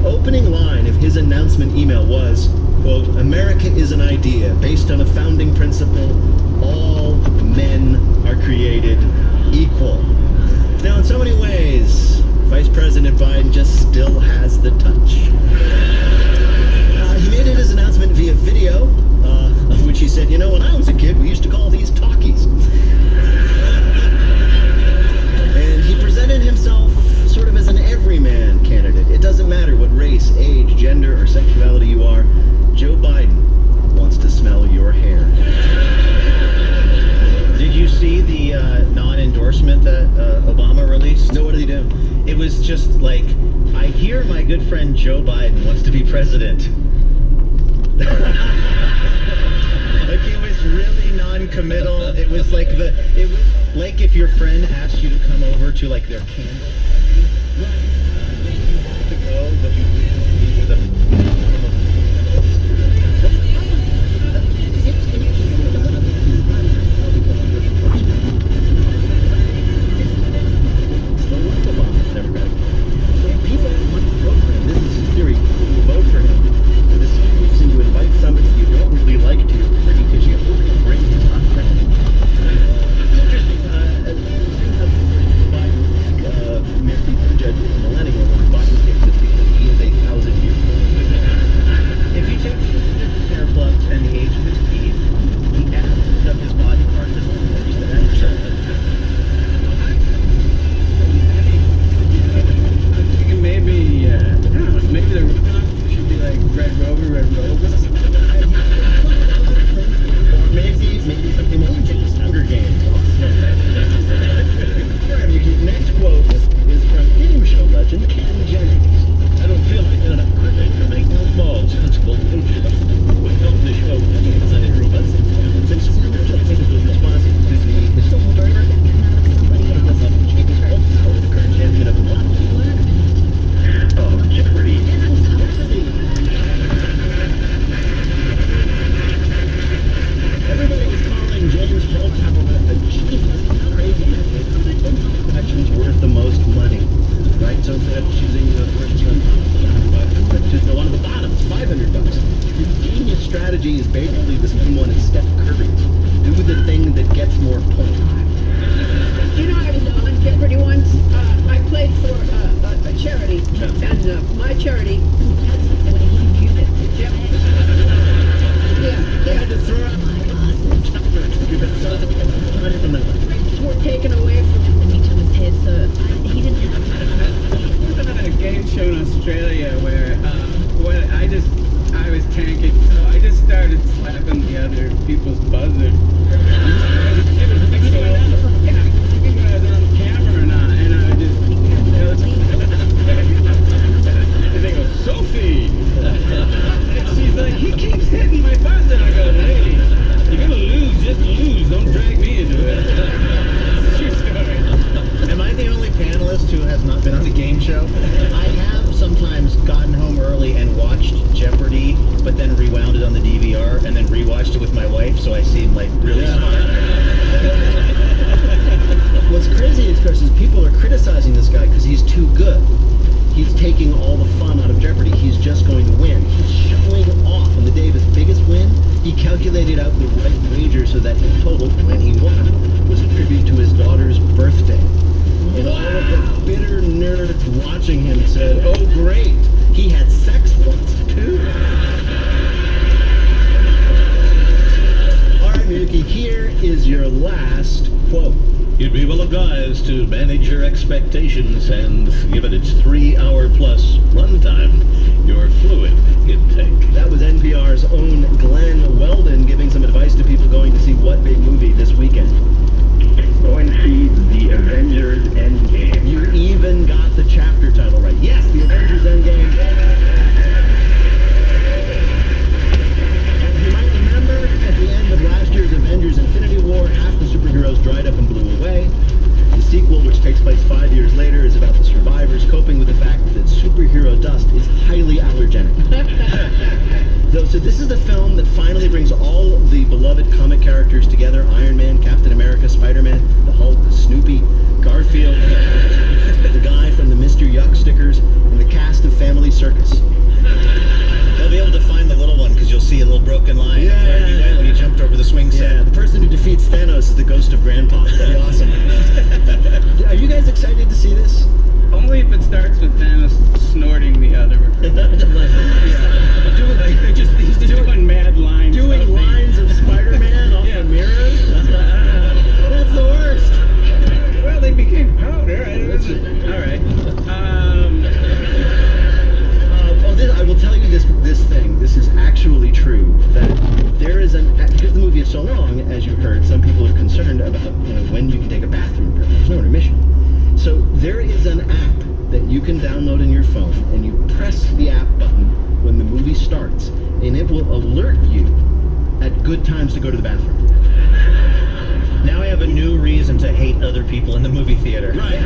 opening line of his announcement email was, quote, "America is an idea based on a founding principle. All men are created equal." Now, in so many ways, Vice President Biden just still has the touch. He made his announcement via video, of which he said, "You know, when I was a kid, we used to call these talkies." And he presented himself sort of as an everyman candidate. It doesn't matter what race, age, gender, or sexuality you are. Joe Biden wants to smell your hair. Did you see the non-endorsement that Obama released? No, what did he do? It was just like, I hear my good friend Joe Biden wants to be president. Like, it was really non-committal. It was like like if your friend asked you to come over to like their candle party, to go, but you leave the is basically the same one as Steph Curry. Do the thing that gets more points. You know, I was on Jeopardy once. I played for a charity, and my charity. Were taken away from him. To his head, so he didn't have. We've been at a game show in Australia where I was tanking, so I just started slapping the other people's buzzer. It was like, so, yeah, thinking I was on camera or not, and I would just, and they go, "Sophie!" And she's like, "He keeps hitting my buzzer." I go, "Hey, you're gonna lose, just lose, don't drag me into it." It's a true story. Am I the only panelist who has not been on a game show? I have sometimes gotten home early and watched Jeopardy, but then rewound it on the DVR and then rewatched it with my wife, so I seem like really smart. What's crazy, of course, is people are criticizing this guy because he's too good. He's taking all the fun out of Jeopardy. He's just going to win. He's showing off. On the day of his biggest win, he calculated out the right wager so that his total, when he won, was a tribute to his daughter's birthday. And all of the bitter nerds watching him said, "Oh, great, he had sex once, too." All right, Miyuki, here is your last quote. You'd be well advised to manage your expectations and give it its 3-hour plus runtime, your fluid intake. That was NPR's own Glenn Weldon giving some advice to people going to see what big movie this weekend. Go and see The Avengers Endgame. You even got the chapter title right. Yes, The Avengers Endgame. And you might remember at the end of last year's Avengers Infinity War, half the superheroes dried up and blew away. The sequel, which takes place 5 years later, is about the survivors coping with the fact that superhero dust is highly allergenic. So this is the film that finally brings all the beloved comic characters together. Iron Man, Captain America, Spider-Man, the Hulk, Snoopy, Garfield, the guy from the Mr. Yuck stickers, and the cast of family circus. They'll be able to find the little one because you'll see a little broken line of where he went when he jumped over the swing set. Yeah, the person who defeats Thanos is the ghost of Grandpa. That'd be awesome. Are you guys excited to see this? Only if it starts with Thanos snorting the other. He's just doing mad lines. Doing lines of Spider-Man off the mirrors? That's the worst. Well, they became powder. All right. I will tell you this thing. This is actually true. That there is because the movie is so long, as you heard, some people are concerned about when you can take a bathroom break. There's no intermission. So there is an app that you can download in your phone, and you press the app button when the movie starts, and it will alert you at good times to go to the bathroom. Now I have a new reason to hate other people in the movie theater. Right.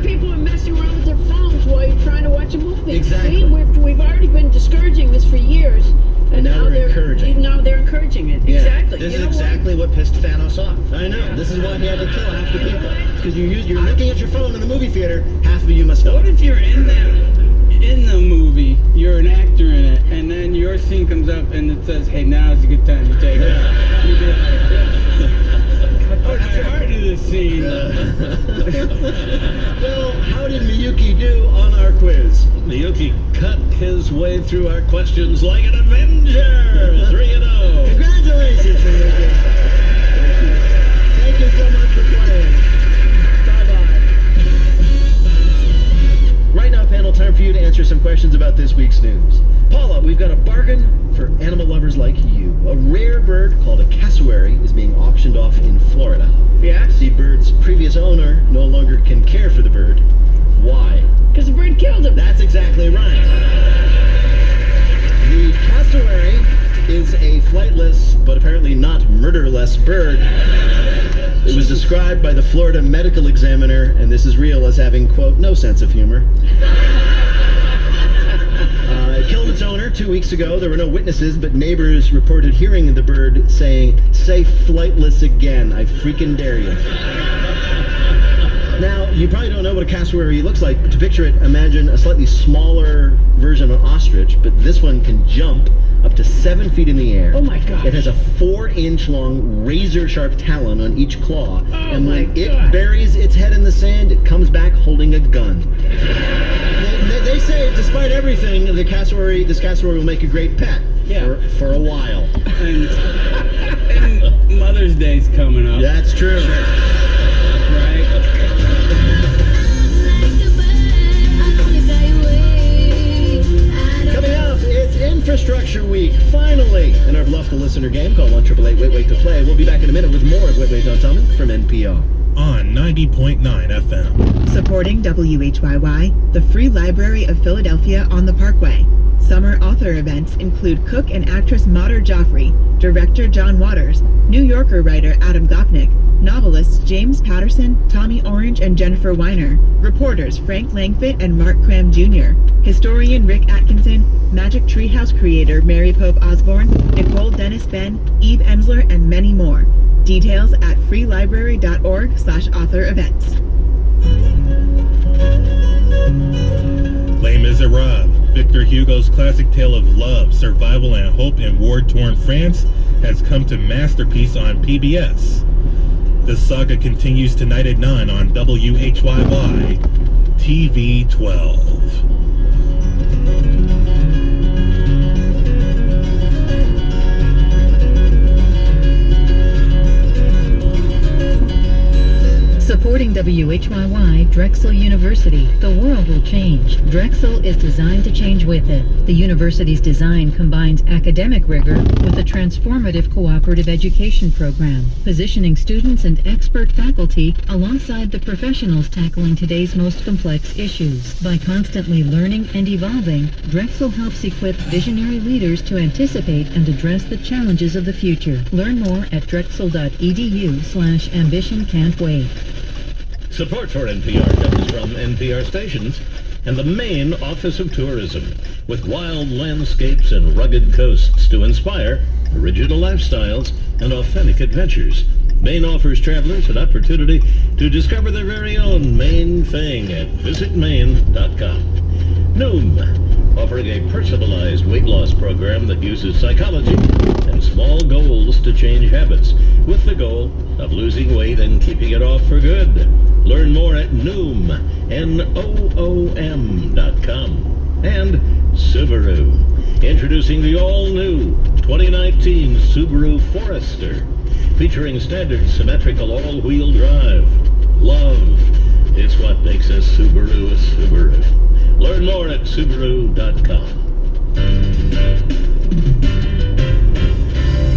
People are messing around with their phones while you're trying to watch a movie. Exactly. See, we've already been discouraging this for years, and now they're encouraging. Now they're encouraging it. Yeah. Exactly. This is exactly what pissed Thanos off. I know. This is why he had to kill half the people. Because you're looking at your phone in the movie theater, half of you must go. What if you're in the movie, you're an actor in it, and then your scene comes up and it says, "Hey, now's a good time to take it." You'd be like, I put my heart into this scene. Well, how did Miyuki do on our quiz? Miyuki cut his way through our questions like an Avenger. 3-0. Congratulations, Miyuki. Thank you so much for playing. Bye-bye. Right now, panel, time for you to answer some questions about this week's news. Paula, we've got a bargain for animal lovers like you. A rare bird called a cassowary is being auctioned off in Florida. Yes? The bird's previous owner no longer can care for the bird. Why? Because the bird killed him. That's exactly right. The cassowary is a flightless, but apparently not murderless bird. It was described by the Florida medical examiner, and this is real, as having, quote, no sense of humor. It killed its owner 2 weeks ago. There were no witnesses, but neighbors reported hearing the bird saying, "Say flightless again, I freaking dare you." Now, you probably don't know what a cassowary looks like. To picture it, imagine a slightly smaller version of an ostrich, but this one can jump up to 7 feet in the air. Oh my gosh. It has a 4-inch long razor-sharp talon on each claw, and when it God. buries its head in the sand, it comes back holding a gun. They say, despite everything, this cassowary will make a great pet for a while. And Mother's Day's coming up. That's true. Right? Coming up, it's Infrastructure Week, finally! In our Bluff the Listener game called 1-888-WAIT-WAIT to play. We'll be back in a minute with more of Wait, Wait, Don't Tell Me from NPR. On 90.9 FM. Supporting WHYY, the Free Library of Philadelphia on the Parkway. Summer author events include cook and actress Mater Joffrey, director John Waters, New Yorker writer Adam Gopnik, novelists James Patterson, Tommy Orange, and Jennifer Weiner, reporters Frank Langfit and Mark Cram Jr., historian Rick Atkinson, Magic Treehouse creator Mary Pope Osborne, Nicole Dennis Ben, Eve Ensler, and many more. Details at freelibrary.org/author events. Les Miserables, Victor Hugo's classic tale of love, survival, and hope in war-torn France, has come to Masterpiece on PBS. The saga continues tonight at 9 on WHYY TV 12. Supporting WHYY, Drexel University. The world will change. Drexel is designed to change with it. The university's design combines academic rigor with a transformative cooperative education program, positioning students and expert faculty alongside the professionals tackling today's most complex issues. By constantly learning and evolving, Drexel helps equip visionary leaders to anticipate and address the challenges of the future. Learn more at drexel.edu/ambition can't wait. Support for NPR comes from NPR stations and the Maine Office of Tourism, with wild landscapes and rugged coasts to inspire original lifestyles and authentic adventures. Maine offers travelers an opportunity to discover their very own Maine thing at visitmaine.com. Noom, offering a personalized weight loss program that uses psychology and small goals to change habits, with the goal of losing weight and keeping it off for good. Learn more at Noom, Noom.com. And Subaru, introducing the all-new 2019 Subaru Forester, featuring standard symmetrical all-wheel drive. Love is what makes a Subaru a Subaru. Learn more at Subaru.com.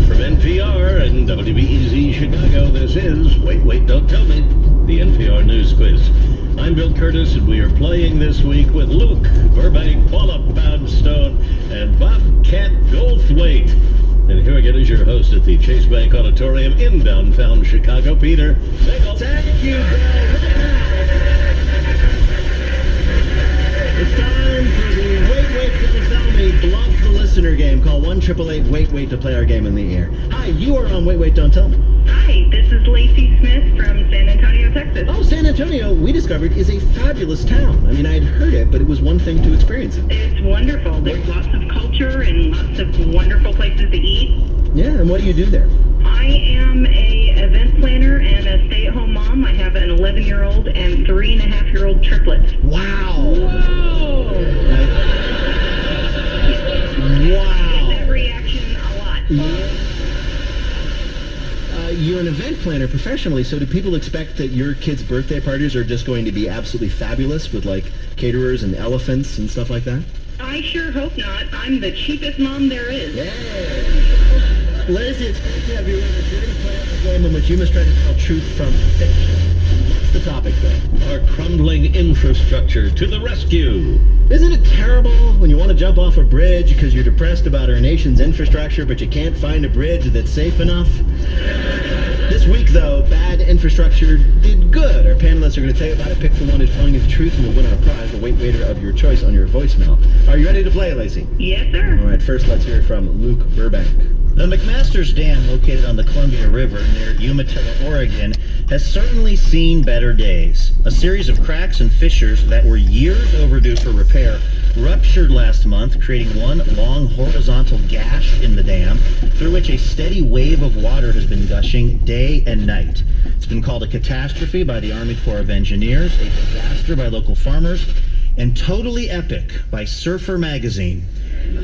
From NPR and WBEZ Chicago, this is Wait, Wait, Don't Tell Me, the NPR News Quiz. I'm Bill Curtis, and we are playing this week with Luke Burbank, Paula Poundstone, and Bobcat Goldthwait. And here again is your host at the Chase Bank Auditorium in downtown Chicago, Peter Sagal. Thank you, Bill. It's time for the Wait, Wait, Don't Tell Me Bluff the Listener game. Call 1-888-WAIT-WAIT to play our game in the air. Hi, you are on Wait, Wait, Don't Tell Me. Hi, this is Lacey Smith from San Antonio, Texas. Oh, San Antonio, we discovered, is a fabulous town. I mean, I'd heard it, but it was one thing to experience it. It's wonderful. There's lots of culture and lots of wonderful places to eat. Yeah, and what do you do there? I am a event planner and a stay-at-home mom. I have an 11-year-old and 3.5-year-old triplets. Wow. Whoa! Wow. That reaction a lot. You're an event planner professionally, so do people expect that your kids' birthday parties are just going to be absolutely fabulous with, like, caterers and elephants and stuff like that? I sure hope not. I'm the cheapest mom there is. Yeah. Lacey, it's great to have you with us. We're going to play a game in which you must try to tell truth from fiction. What's the topic, though? Our crumbling infrastructure to the rescue. Isn't it terrible when you want to jump off a bridge because you're depressed about our nation's infrastructure, but you can't find a bridge that's safe enough? This week, though, bad infrastructure did good. Our panelists are going to tell you about it. Pick the one who's telling you the truth and will win our prize, the Wait Waiter of your choice on your voicemail. Are you ready to play, Lacey? Yes, sir. All right, first let's hear from Luke Burbank. The McMaster's Dam, located on the Columbia River near Umatilla, Oregon, has certainly seen better days. A series of cracks and fissures that were years overdue for repair ruptured last month, creating one long horizontal gash in the dam, through which a steady wave of water has been gushing day and night. It's been called a catastrophe by the Army Corps of Engineers, a disaster by local farmers, and totally epic by Surfer Magazine,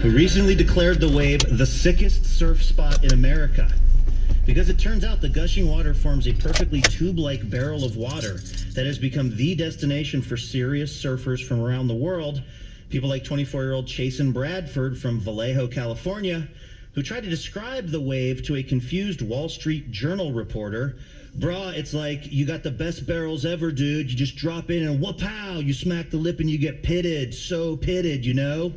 who recently declared the wave the sickest surf spot in America. Because it turns out the gushing water forms a perfectly tube-like barrel of water that has become the destination for serious surfers from around the world. People like 24-year-old Chasen Bradford from Vallejo, California, who tried to describe the wave to a confused Wall Street Journal reporter. Brah, it's like, you got the best barrels ever, dude. You just drop in and wha-pow, you smack the lip and you get pitted. So pitted, you know?